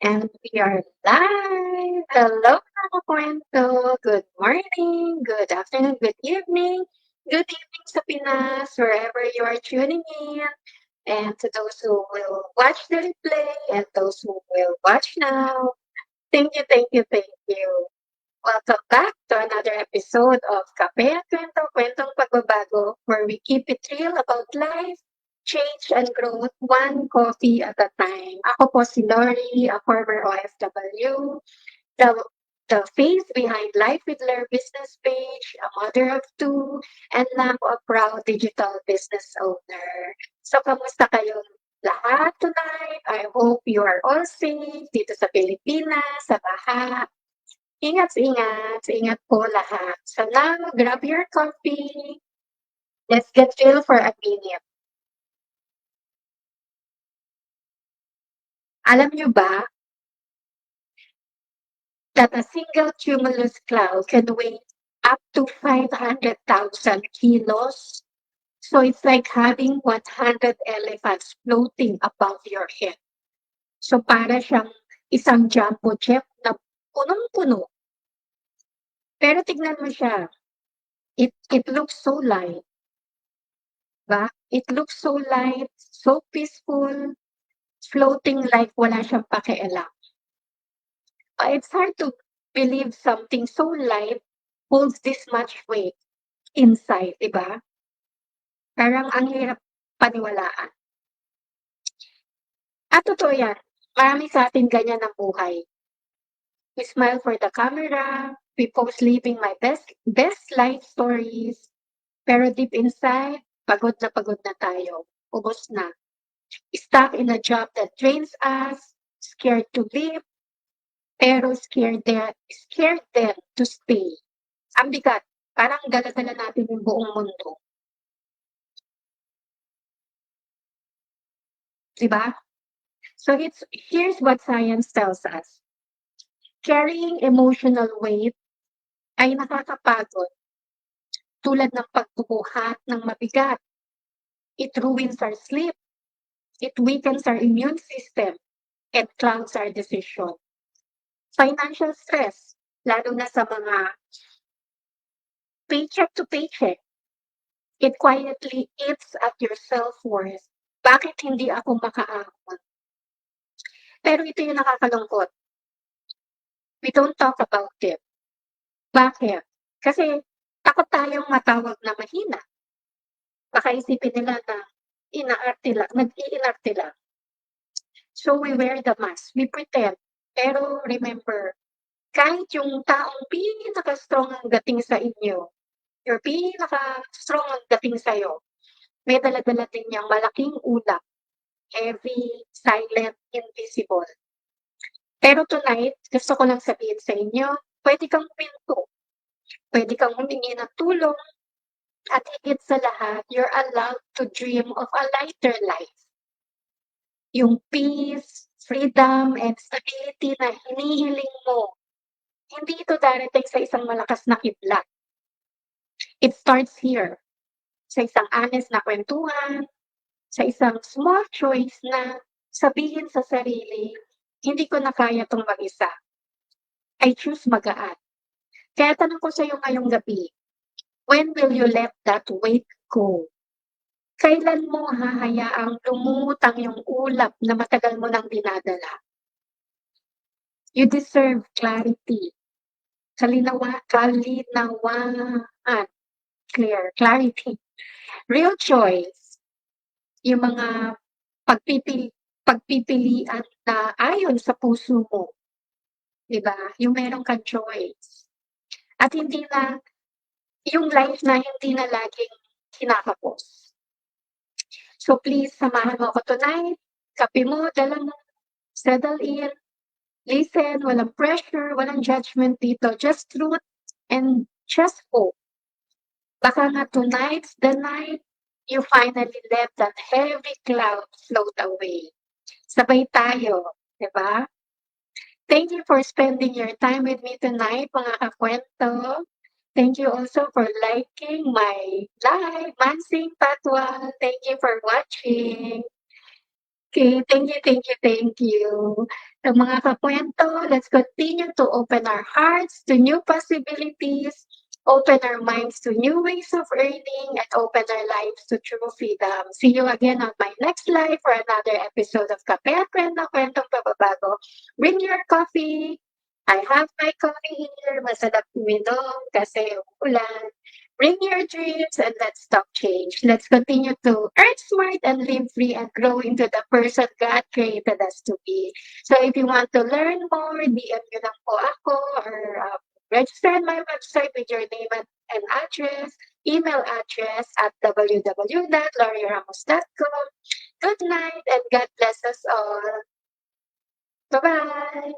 And we are live! Hello mga kakwento! Good morning, good afternoon, good evening sa Pinas, wherever you are tuning in. And to those who will watch the replay and those who will watch now, thank you. Welcome back to another episode of Kape at Kwento, Kwentong Pagbabago, where we keep it real about life, change, and growth, one coffee at a time. Ako po si Lori, a former OFW, the, the face behind Life with Lair business page, a mother of two, and now a proud digital business owner. So, kamusta kayong lahat tonight? I hope you are all safe dito sa Pilipinas, sa baha. Ingat po lahat. So now, grab your coffee. Let's get real for a minute. Alam nyo ba that a single cumulus cloud can weigh up to 500,000 kilos? So it's like having 100 elephants floating above your head. So para siyang isang jumbo jet na punong-puno. Pero tignan mo siya. It looks so light. Ba? It looks so light, so peaceful, floating like wala siyang pakialam. It's hard to believe something so light holds this much weight inside, di ba? Parang ang hirap paniwalaan. At totoo yan, marami sa atin ganyan ang buhay. We smile for the camera, we post living my best life stories, pero deep inside, pagod na tayo. Ubos na. Stuck in a job that drains us, scared to live, pero scared them to stay. Ang bigat, parang dala-dala natin yung buong mundo. Diba? So here's what science tells us. Carrying emotional weight ay nakakapagod. Tulad ng pagbubuhat ng mabigat. It ruins our sleep. It weakens our immune system and clouds our decision. Financial stress, lalo na sa mga paycheck to paycheck. It quietly eats at your self-worth. Bakit hindi ako makaahon? Pero ito yung nakakalungkot. We don't talk about it. Bakit? Kasi takot tayong matawag na mahina. Baka isipin nila na nag-iinarte lang. So we wear the mask. We pretend. Pero remember, kahit yung taong pinaka-strong ang dating sa inyo, your pinaka-strong ang dating sa'yo, may dala-dala din niyang malaking ulap. Heavy, silent, invisible. Pero tonight, gusto ko lang sabihin sa inyo, pwede kang huminto. Pwede kang humingi ng tulong. At higit sa lahat, you're allowed to dream of a lighter life. Yung peace, freedom, and stability na hinihiling mo, hindi ito darating sa isang malakas na kidlat. It starts here, sa isang honest na kwentuhan, sa isang small choice na sabihin sa sarili, hindi ko na kaya itong mag-isa. I choose magaan. Kaya tanong ko sa iyo ngayong gabi, when will you let that weight go? Kailan mo hahayaang lumutang yung ulap na matagal mo nang dinadala? You deserve clarity. Kalinawaan. Clarity. Real choice. Yung mga pagpipilian na ayon sa puso mo. Diba? Yung meron kang choice. At hindi na, yung life na hindi na laging kinakapos. So please, samahan mo ako tonight. Kape mo, dala mo, settle in, listen, walang pressure, walang judgment dito. Just truth and just hope. Baka nga tonight's the night you finally let that heavy cloud float away. Sabay tayo, di ba? Thank you for spending your time with me tonight, mga kakwento. Thank you also for liking my live, Mansing Patwa. Thank you for watching. Okay, thank you. Sa mga kakuwento, let's continue to open our hearts to new possibilities, open our minds to new ways of earning, and open our lives to true freedom. See you again on my next live for another episode of Kape at Kwento, Kwentong Pababago. Bring your coffee. I have my coffee here. Masarap uminom kasi ulan. Bring your dreams and let's talk change. Let's continue to earn smart and live free and grow into the person God created us to be. So if you want to learn more, DM nyo lang po ako or register on my website with your name and address, email address at www.lauriaramos.com. Good night and God bless us all. Bye-bye.